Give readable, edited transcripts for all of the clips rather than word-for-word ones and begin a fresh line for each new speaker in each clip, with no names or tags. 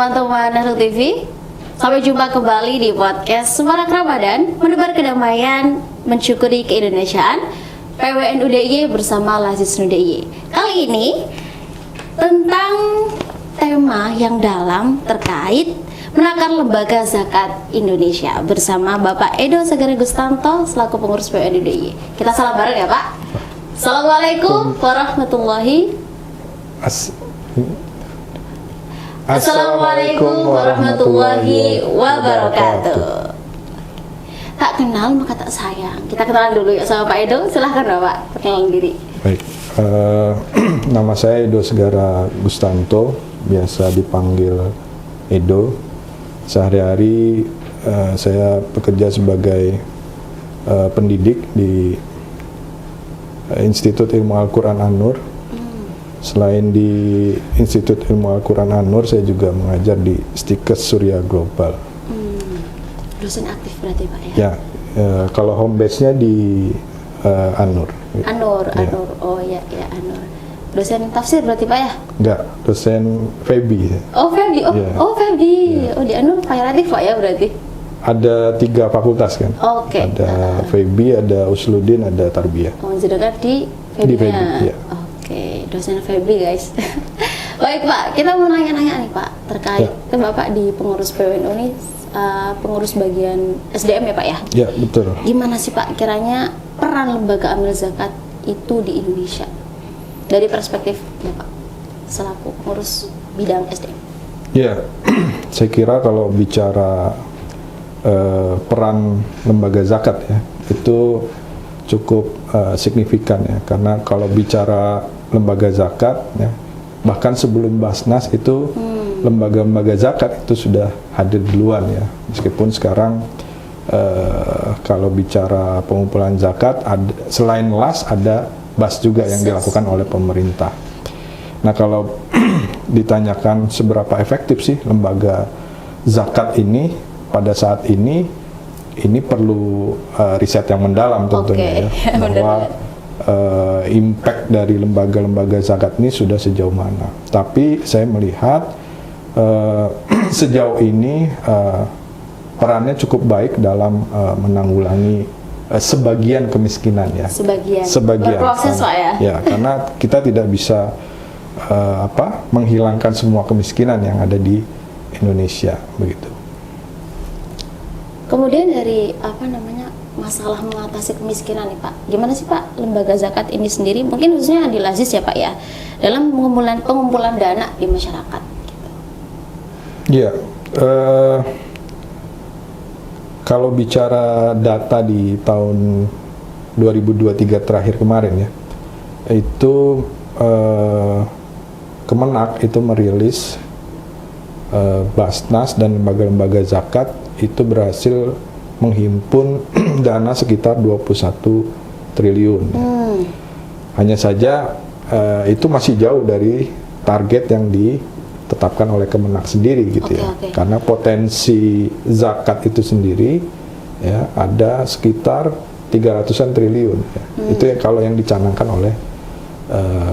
teman-teman Nahdlatul TV. Sampai jumpa kembali di podcast Semarak Ramadan, menebar kedamaian, mensyukuri keindonesiaan, PWN UDIY bersama Lazis UDIY. Kali ini tentang tema yang dalam terkait menakar lembaga zakat Indonesia bersama Bapak Edo Segara Gustanto selaku pengurus PWN UDIY. Kita salam bareng ya Pak. Assalamualaikum warahmatullahi Assalamualaikum warahmatullahi wabarakatuh. Tak kenal maka tak sayang. Kita kenalan dulu ya sama Pak Edo. Silahkan Bapak perkenalan diri.
Baik, nama saya Edo Segara Gustanto, biasa dipanggil Edo. Sehari-hari saya bekerja sebagai pendidik di Institut Ilmu Al-Quran An-Nur. Selain di Institut Ilmu Al-Quran An-Nur, saya juga mengajar di Stikes Surya Global.
Dosen aktif berarti Pak ya?
Ya, kalau home base-nya di An-Nur.
An-Nur,
Ya.
An-Nur. Oh ya, ya An-Nur. Dosen tafsir berarti Pak ya?
Enggak, dosen FEBI.
Oh Febi,
Ya.
oh Febi. Oh di An-Nur variatif Pak ya berarti?
Ada 3 fakultas kan?
Oke.
Ada FEBI, ada Usluddin, ada Tarbiyah.
Oh jenengan di
Di
Febi-nya.
Febi, ya.
Oke, dosen Febi guys. Baik Pak, kita mau nanya-nanya nih Pak terkait kan Bapak di pengurus PWN ini pengurus bagian SDM ya Pak ya?
Ya, betul.
Gimana sih Pak kiranya peran lembaga amil zakat itu di Indonesia dari perspektif Bapak selaku pengurus bidang SDM?
Ya, saya kira kalau bicara peran lembaga zakat ya, itu cukup signifikan ya, karena kalau bicara lembaga zakat ya, bahkan sebelum Basnas itu lembaga-lembaga zakat itu sudah hadir duluan ya, meskipun sekarang kalau bicara pengumpulan zakat selain LAS ada BAS juga yang dilakukan oleh pemerintah. Nah kalau ditanyakan seberapa efektif sih lembaga zakat ini pada saat ini perlu riset yang mendalam tentunya ya, bahwa impact dari lembaga-lembaga zakat ini sudah sejauh mana. Tapi saya melihat sejauh ini perannya cukup baik dalam menanggulangi sebagian kemiskinan ya. Sebagian.
Berproses Pak ya.
Ya, karena kita tidak bisa menghilangkan semua kemiskinan yang ada di Indonesia begitu.
Kemudian dari masalah mengatasi kemiskinan nih Pak, gimana sih Pak lembaga zakat ini sendiri, mungkin khususnya di Lazis ya Pak ya, dalam pengumpulan dana di masyarakat gitu.
Ya, kalau bicara data di tahun 2023 terakhir kemarin ya, itu Kemenak itu merilis Basnas dan lembaga-lembaga zakat itu berhasil menghimpun dana sekitar 21 triliun. Hanya saja itu masih jauh dari target yang ditetapkan oleh Kemenak sendiri gitu ya. Karena potensi zakat itu sendiri ya ada sekitar 300-an triliun ya. Itu kalau yang dicanangkan oleh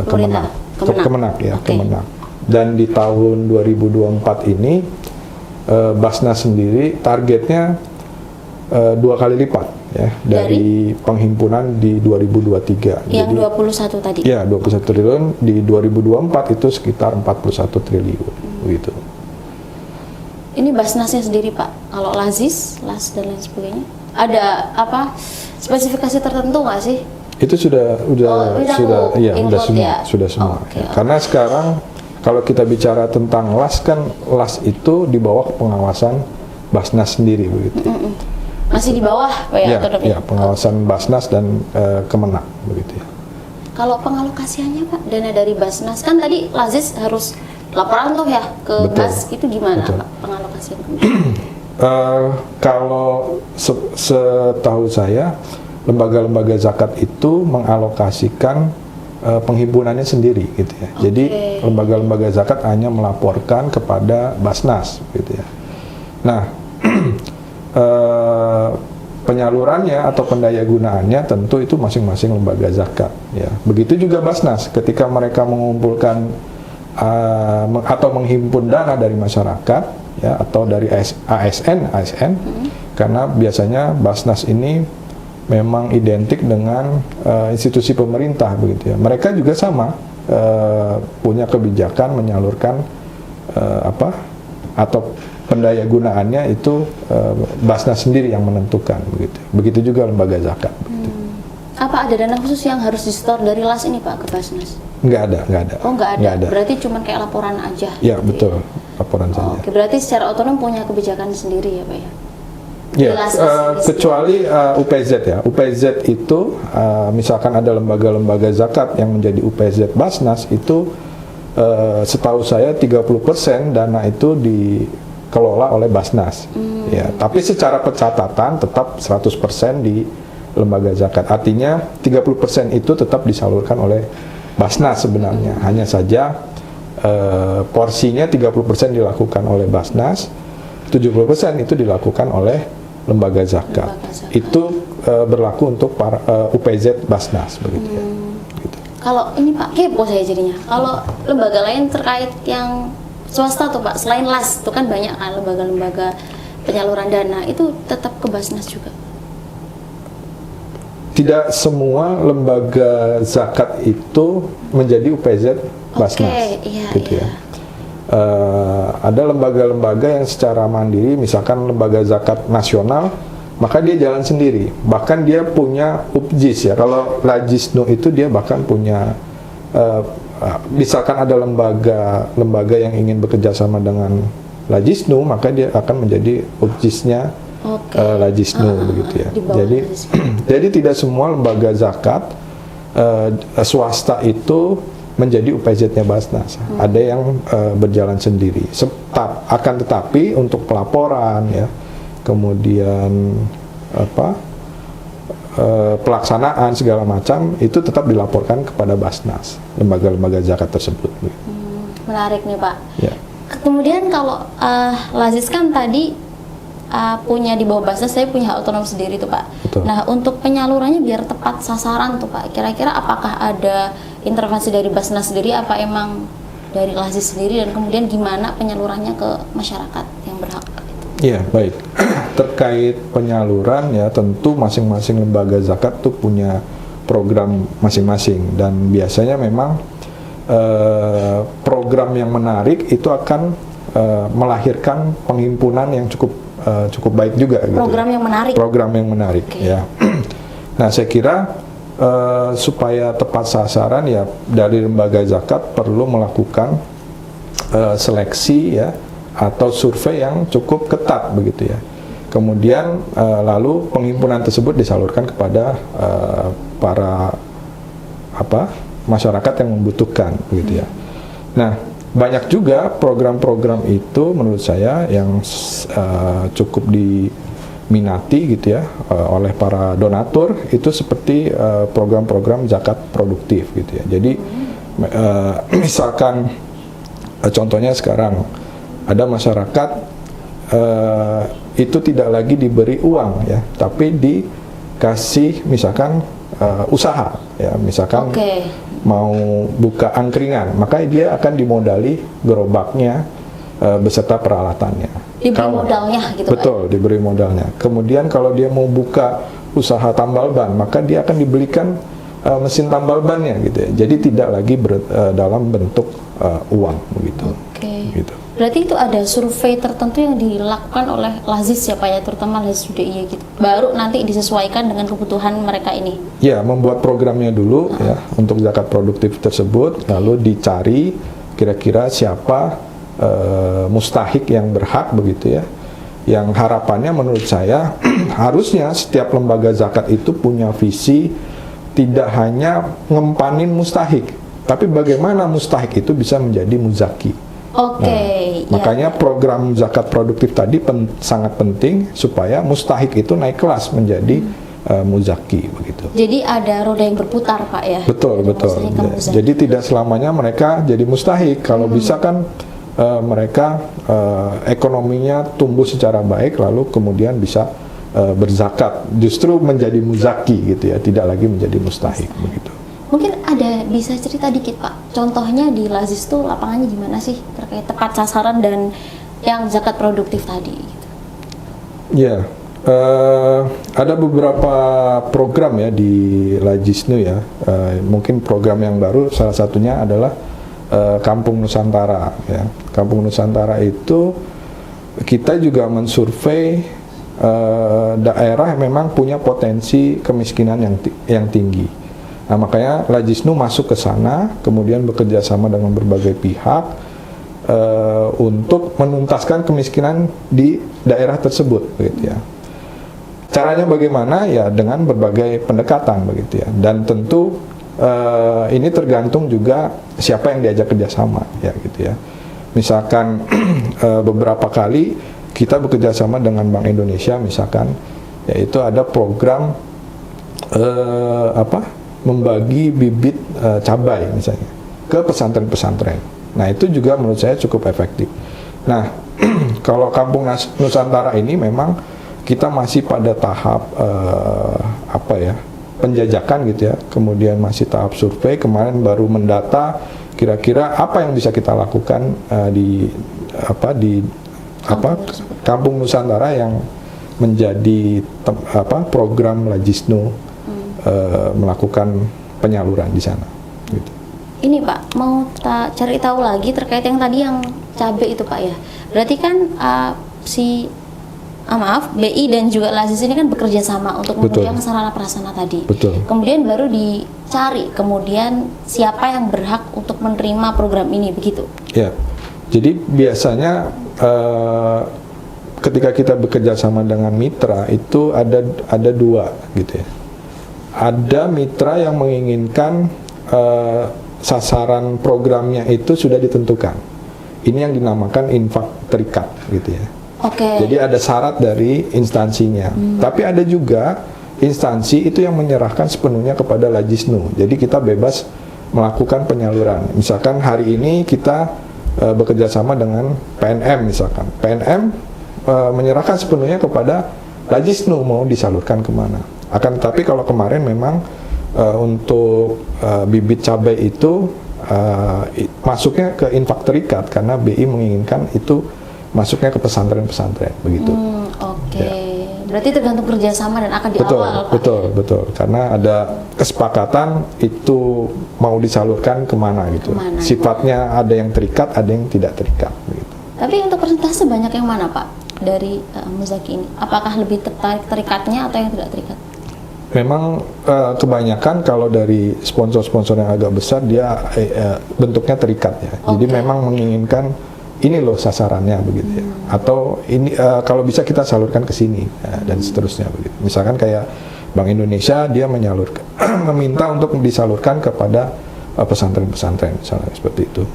Kemenak ya, Kemenak. Dan di tahun 2024 ini Basnas sendiri targetnya 2 kali lipat ya dari penghimpunan di 2023.
Yang
Jadi,
21 tadi.
Ya, 21 triliun, di 2024 itu sekitar 41 triliun begitu.
Ini Basnasnya sendiri Pak. Kalau Lazis, LAS dan lain sebagainya, ada spesifikasi tertentu nggak sih?
Itu sudah semua. Karena sekarang kalau kita bicara tentang LAS kan LAS itu di bawah pengawasan Basnas sendiri begitu.
Masih di bawah Pak ya?
Ya, pengawasan Basnas dan Kemenak begitu ya.
Kalau pengalokasiannya Pak, dana dari Basnas kan tadi Lazis harus laporan tuh ya ke BAS, itu gimana Pak pengalokasian?
Kalau setahu saya lembaga-lembaga zakat itu mengalokasikan penghimpunannya sendiri gitu ya. Jadi lembaga-lembaga zakat hanya melaporkan kepada Basnas gitu ya. Nah, penyalurannya atau pendayagunaannya tentu itu masing-masing lembaga zakat ya. Begitu juga Basnas ketika mereka mengumpulkan atau menghimpun dana dari masyarakat ya atau dari ASN karena biasanya Basnas ini memang identik dengan institusi pemerintah begitu ya. Mereka juga sama punya kebijakan menyalurkan atau pendaya gunaannya itu Basnas sendiri yang menentukan begitu. Begitu juga lembaga zakat. Begitu.
Apa ada dana khusus yang harus di-store dari LAS ini Pak ke Basnas?
Nggak ada.
Oh nggak ada. Berarti cuma kayak laporan aja?
Ya betul, laporan saja.
Oke, berarti secara otonom punya kebijakan sendiri ya Pak ya?
Ya, kecuali UPZ ya. UPZ itu misalkan ada lembaga-lembaga zakat yang menjadi UPZ Basnas itu setahu saya 30% dana itu dikelola oleh Basnas. Ya, tapi secara pencatatan tetap 100% di lembaga zakat. Artinya 30% itu tetap disalurkan oleh Basnas sebenarnya. Hanya saja porsinya 30% dilakukan oleh Basnas, 70% itu dilakukan oleh lembaga zakat. Itu berlaku untuk para UPZ Basnas begitu ya. Gitu.
Kalau ini Pak, kepo saya jadinya. Kalau lembaga lain terkait yang swasta tuh Pak, selain LAS itu kan banyak kan lembaga-lembaga penyaluran dana, itu tetap ke Basnas juga.
Tidak semua lembaga zakat itu menjadi UPZ Basnas, gitu ya. Ada lembaga-lembaga yang secara mandiri, misalkan lembaga zakat nasional, maka dia jalan sendiri. Bahkan dia punya UPJIS ya. Kalau Lajisnu itu dia bahkan punya, misalkan ada lembaga yang ingin bekerja sama dengan Lajisnu, maka dia akan menjadi UPJIS-nya. Lajisnu begitu ya. Jadi tidak semua lembaga zakat swasta itu menjadi UPZ-nya Basnas. Ada yang berjalan sendiri. Akan tetapi untuk pelaporan ya, kemudian pelaksanaan segala macam itu tetap dilaporkan kepada Basnas, lembaga-lembaga zakat tersebut.
Menarik nih Pak.
Ya.
Kemudian kalau Lazis kan tadi punya di bawah Basnas, saya punya hak otonom sendiri tuh Pak.
Betul.
Nah untuk penyalurannya biar tepat sasaran tuh Pak, kira-kira apakah ada intervensi dari Basnas sendiri, apa emang dari Lazis sendiri, dan kemudian gimana penyalurannya ke masyarakat yang berhak?
Iya, baik. Terkait penyaluran ya, tentu masing-masing lembaga zakat tuh punya program masing-masing, dan biasanya memang program yang menarik itu akan melahirkan penghimpunan yang cukup baik juga.
Program
gitu.
yang menarik.
Program yang menarik, okay. Ya. Nah, saya kira supaya tepat sasaran ya, dari lembaga zakat perlu melakukan seleksi ya, atau survei yang cukup ketat begitu ya. Kemudian lalu penghimpunan tersebut disalurkan kepada para masyarakat yang membutuhkan begitu ya. Nah, banyak juga program-program itu menurut saya yang cukup diminati gitu ya oleh para donatur, itu seperti program-program zakat produktif gitu ya. Jadi misalkan contohnya sekarang ada masyarakat itu tidak lagi diberi uang ya, tapi dikasih misalkan usaha ya, misalkan mau buka angkringan, maka dia akan dimodali gerobaknya beserta peralatannya.
Diberi modalnya gitu.
Betul, Pak. Diberi modalnya. Kemudian kalau dia mau buka usaha tambal ban, maka dia akan dibelikan mesin tambal bannya gitu ya. Jadi tidak lagi dalam bentuk uang begitu. Gitu.
Berarti itu ada survei tertentu yang dilakukan oleh Lazis ya Pak ya, terutama Lazis UDIY gitu. Baru nanti disesuaikan dengan kebutuhan mereka ini. Ya,
membuat programnya dulu ya untuk zakat produktif tersebut, lalu dicari kira-kira siapa mustahik yang berhak begitu ya. Yang harapannya menurut saya harusnya setiap lembaga zakat itu punya visi tidak hanya ngempanin mustahik, tapi bagaimana mustahik itu bisa menjadi muzaki. Makanya program zakat produktif tadi sangat penting supaya mustahik itu naik kelas menjadi muzaki begitu.
Jadi ada roda yang berputar Pak ya.
Betul. Jadi tidak selamanya mereka jadi mustahik. Kalau bisa kan mereka ekonominya tumbuh secara baik, lalu kemudian bisa berzakat, justru menjadi muzaki gitu ya, tidak lagi menjadi mustahik begitu.
Mungkin ada bisa cerita dikit Pak, contohnya di Lazis tuh lapangannya gimana sih terkait tepat sasaran dan yang zakat produktif tadi gitu.
Ya, ada beberapa program ya di Lajisnu ya. Mungkin program yang baru salah satunya adalah Kampung Nusantara ya. Kampung Nusantara itu kita juga mensurvei daerah yang memang punya potensi kemiskinan yang tinggi. Nah, makanya Lajisnu masuk ke sana, kemudian bekerja sama dengan berbagai pihak untuk menuntaskan kemiskinan di daerah tersebut, begitu ya. Caranya bagaimana? Ya dengan berbagai pendekatan, begitu ya. Dan tentu ini tergantung juga siapa yang diajak kerjasama, ya gitu ya. Misalkan beberapa kali kita bekerja sama dengan Bank Indonesia, misalkan, yaitu ada program membagi bibit cabai misalnya ke pesantren-pesantren. Nah, itu juga menurut saya cukup efektif. Nah, kalau Kampung Nusantara ini memang kita masih pada tahap penjajakan gitu ya. Kemudian masih tahap survei. Kemarin baru mendata kira-kira apa yang bisa kita lakukan di Kampung Nusantara yang menjadi program Lajisnu melakukan penyaluran di sana. Gitu.
Ini Pak, mau cari tahu lagi terkait yang tadi yang cabai itu Pak ya. Berarti kan BI dan juga Lazis ini kan bekerja sama untuk menunjang sarana prasarana tadi.
Betul.
Kemudian baru dicari, kemudian siapa yang berhak untuk menerima program ini, begitu?
Ya, jadi biasanya ketika kita bekerja sama dengan mitra itu ada dua gitu ya. Ada mitra yang menginginkan sasaran programnya itu sudah ditentukan. Ini yang dinamakan infak terikat gitu ya.
Oke.
Jadi ada syarat dari instansinya. Tapi ada juga instansi itu yang menyerahkan sepenuhnya kepada Lajisnu. Jadi kita bebas melakukan penyaluran. Misalkan hari ini kita bekerja sama dengan PNM misalkan. PNM menyerahkan sepenuhnya kepada Lajisnu mau disalurkan kemana. Akan tetapi kalau kemarin memang untuk bibit cabai itu masuknya ke infak terikat karena BI menginginkan itu masuknya ke pesantren-pesantren begitu.
Oke.
Ya.
Berarti tergantung kerjasama dan akan diawal, Pak.
Betul. Karena ada kesepakatan itu mau disalurkan kemana gitu.
Kemana?
Sifatnya ada yang terikat, ada yang tidak terikat. Begitu.
Tapi untuk persentase banyak yang mana Pak dari Muzaki ini? Apakah lebih tertarik terikatnya atau yang tidak terikat?
Memang kebanyakan kalau dari sponsor-sponsor yang agak besar dia bentuknya terikat ya. Jadi memang menginginkan ini loh sasarannya begitu ya. Atau ini kalau bisa kita salurkan ke sini dan seterusnya begitu. Misalkan kayak Bank Indonesia dia menyalurkan meminta untuk disalurkan kepada pesantren-pesantren misalnya seperti itu.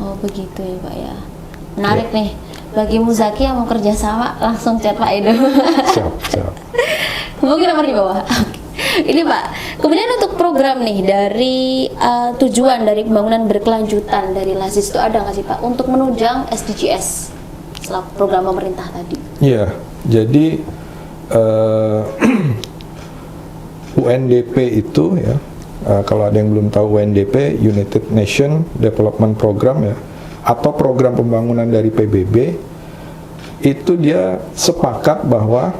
Oh begitu ya Pak ya. Menarik nih. Bagi Muzaki yang mau kerja sama langsung chat Pak Edo.
Siap.
Mungkin nomor di bawah. Ini Pak. Kemudian untuk program nih dari tujuan dari pembangunan berkelanjutan dari Lazis itu ada nggak sih Pak untuk menunjang SDGs selaku program pemerintah tadi?
Iya. Jadi UNDP itu ya. Kalau ada yang belum tahu UNDP, United Nation Development Program ya, atau program pembangunan dari PBB, itu dia sepakat bahwa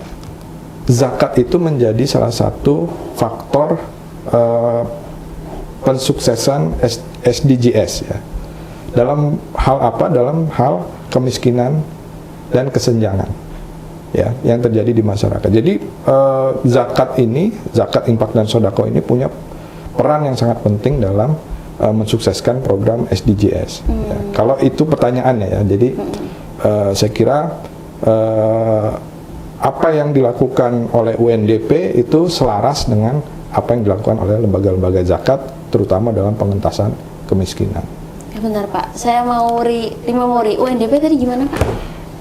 zakat itu menjadi salah satu faktor pensuksesan SDGs ya. Dalam hal apa? Dalam hal kemiskinan dan kesenjangan ya yang terjadi di masyarakat. Jadi zakat infak dan sodako ini punya peran yang sangat penting dalam mensukseskan program SDGs. Ya. Kalau itu pertanyaannya ya, jadi saya kira apa yang dilakukan oleh UNDP itu selaras dengan apa yang dilakukan oleh lembaga-lembaga zakat, terutama dalam pengentasan kemiskinan.
Ya benar Pak, saya mau memori UNDP tadi gimana Pak?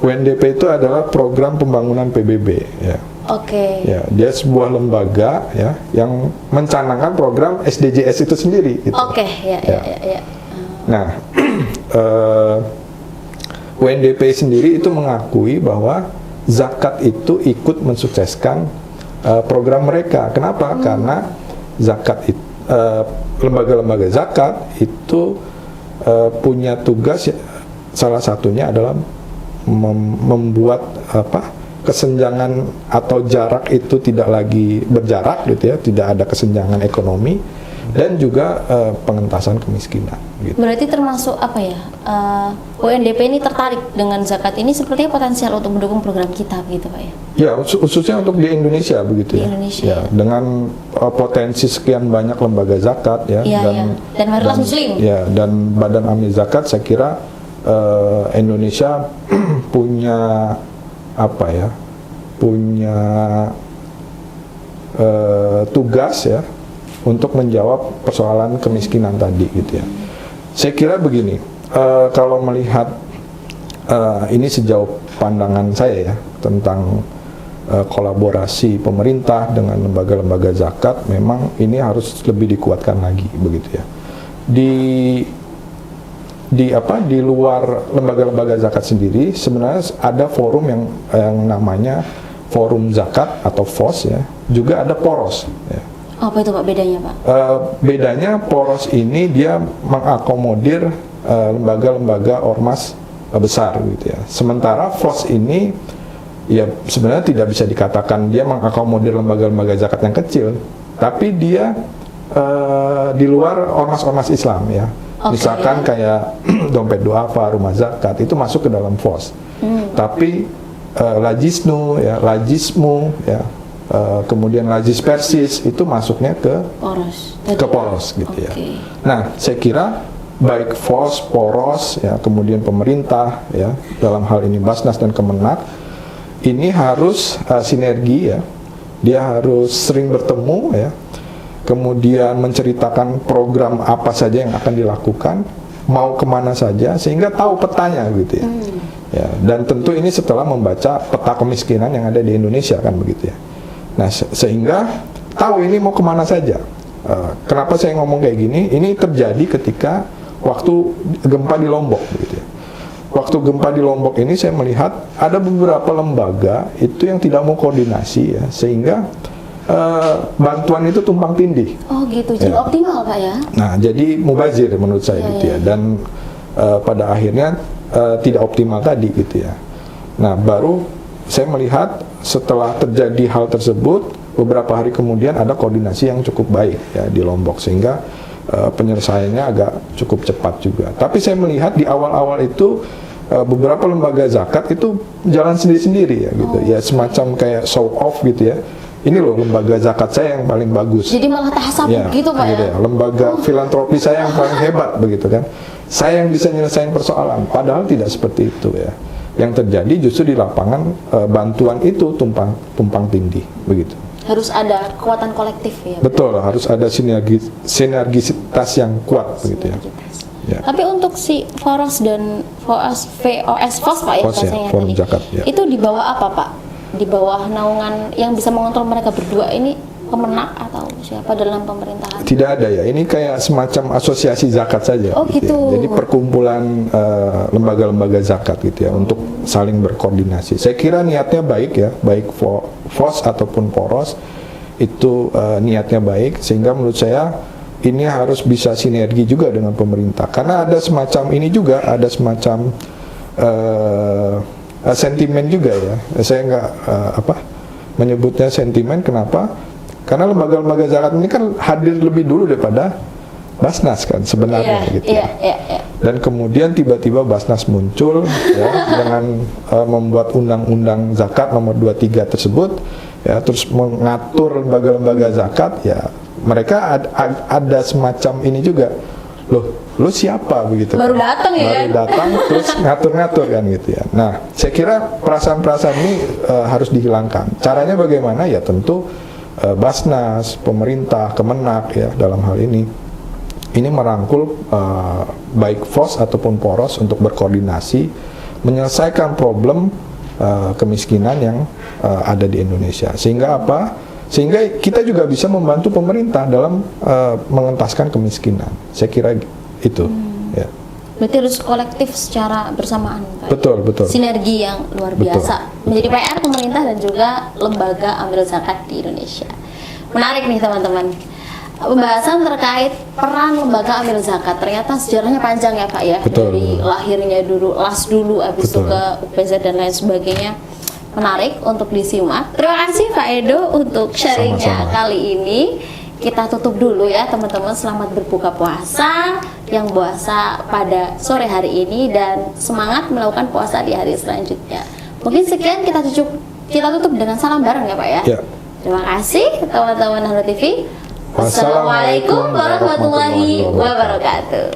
UNDP itu adalah program pembangunan PBB ya.
Oke.
Ya, dia sebuah lembaga ya yang mencanangkan program SDGs itu sendiri. Gitu.
Oke, ya.
Nah, UNDP sendiri itu mengakui bahwa zakat itu ikut mensukseskan program mereka. Kenapa? Karena zakat itu, lembaga-lembaga zakat itu punya tugas, salah satunya adalah membuat kesenjangan atau jarak itu tidak lagi berjarak gitu ya, tidak ada kesenjangan ekonomi, dan juga pengentasan kemiskinan gitu.
Berarti termasuk UNDP ini tertarik dengan zakat ini sepertinya potensial untuk mendukung program kita begitu Pak ya?
Ya, khususnya untuk di Indonesia begitu
di
ya.
Indonesia.
Ya, dengan potensi sekian banyak lembaga zakat ya,
dan mayoritas muslim.
Ya, dan Badan Amil Zakat, saya kira Indonesia punya tugas ya untuk menjawab persoalan kemiskinan tadi gitu ya. Saya kira begini, kalau melihat ini sejauh pandangan saya ya tentang kolaborasi pemerintah dengan lembaga-lembaga zakat, memang ini harus lebih dikuatkan lagi begitu ya. Di luar lembaga-lembaga zakat sendiri sebenarnya ada forum yang namanya Forum Zakat atau FOS ya, juga ada poros ya.
Apa itu Pak bedanya Pak?
Bedanya poros ini dia mengakomodir lembaga-lembaga ormas besar gitu ya. Sementara FOS ini ya sebenarnya tidak bisa dikatakan dia mengakomodir lembaga-lembaga zakat yang kecil, tapi dia di luar ormas-ormas Islam ya. Misalkan kayak Dompet Duafa, Rumah Zakat itu masuk ke dalam FOS. Tapi Lajisnu ya, Lajismu ya, kemudian Lajis Persis itu masuknya ke poros gitu ya. Nah, saya kira baik FOS, poros ya, kemudian pemerintah ya, dalam hal ini Basnas dan Kemenak ini harus sinergi ya. Dia harus sering bertemu ya. Kemudian menceritakan program apa saja yang akan dilakukan, mau kemana saja, sehingga tahu petanya gitu ya. Ya, dan tentu ini setelah membaca peta kemiskinan yang ada di Indonesia kan begitu ya. Nah, sehingga tahu ini mau kemana saja. Kenapa saya ngomong kayak gini? Ini terjadi ketika waktu gempa di Lombok gitu ya. Waktu gempa di Lombok ini saya melihat ada beberapa lembaga itu yang tidak mau koordinasi ya, sehingga bantuan itu tumpang tindih.
Oh gitu, jadi optimal Pak ya?
Nah, jadi mubazir menurut saya gitu ya. Dan pada akhirnya tidak optimal tadi gitu ya. Nah, baru saya melihat setelah terjadi hal tersebut, beberapa hari kemudian ada koordinasi yang cukup baik ya di Lombok, sehingga penyelesaiannya agak cukup cepat juga. Tapi saya melihat di awal-awal itu beberapa lembaga zakat itu jalan sendiri-sendiri ya gitu. Ya semacam kayak show off gitu ya. Ini loh lembaga zakat saya yang paling bagus.
Jadi malah tahasabuk
ya,
gitu Pak
gitu ya. Lembaga filantropi saya yang paling hebat begitu kan. Saya yang bisa nyelesain persoalan. Padahal tidak seperti itu ya. Yang terjadi justru di lapangan bantuan itu tumpang tindih begitu.
Harus ada kekuatan kolektif ya.
Betul, harus ada sinergisitas yang kuat begitu ya. Ya.
Tapi untuk si FOS dan FOS Pak ya,
FOS ya, Forum Zakat ya.
Itu di bawah apa Pak? Di bawah naungan yang bisa mengontrol mereka berdua ini Kemenak atau siapa dalam pemerintahan?
Tidak ada ya, ini kayak semacam asosiasi zakat saja.
Oh gitu.
Ya. Jadi perkumpulan lembaga-lembaga zakat gitu ya, untuk saling berkoordinasi. Saya kira niatnya baik ya, baik FOS ataupun poros itu niatnya baik, sehingga menurut saya ini harus bisa sinergi juga dengan pemerintah. Karena ada semacam ini juga, ada semacam sentimen juga ya. Saya nggak menyebutnya sentimen. Kenapa? Karena lembaga-lembaga zakat ini kan hadir lebih dulu daripada Basnas kan sebenarnya gitu ya. Dan kemudian tiba-tiba Basnas muncul ya, dengan membuat undang-undang zakat nomor 23 tersebut ya, terus mengatur lembaga-lembaga zakat ya. Mereka ada semacam ini juga. Lo siapa begitu?
Baru datang ya?
Baru datang terus ngatur-ngatur kan gitu ya. Nah, saya kira perasaan-perasaan ini harus dihilangkan. Caranya bagaimana? Ya tentu Basnas, pemerintah, Kemenak ya dalam hal ini merangkul baik FOS ataupun poros untuk berkoordinasi menyelesaikan problem kemiskinan yang ada di Indonesia. Sehingga apa? Sehingga kita juga bisa membantu pemerintah dalam mengentaskan kemiskinan. Saya kira itu. Ya.
Berarti harus kolektif secara bersamaan, Pak.
Betul.
Sinergi yang luar biasa. Menjadi PR pemerintah dan juga lembaga amil zakat di Indonesia. Menarik nih teman-teman. pembahasan terkait peran lembaga amil zakat. Ternyata sejarahnya panjang ya Pak ya.
Betul.
Dari lahirnya dulu, dulu, habis itu
Betul.
ke UPZ dan lain sebagainya. Menarik untuk disimak. Terima kasih Pak Edo untuk sharingnya
Sama-sama.
kali ini. Kita tutup dulu ya teman-teman. Selamat berbuka puasa yang puasa pada sore hari ini dan semangat melakukan puasa di hari selanjutnya. Mungkin sekian kita tutup dengan salam bareng ya Pak ya.
Ya.
Terima kasih teman-teman Halo TV.
Wassalamualaikum
Wassalamualaikum warahmatullahi wabarakatuh.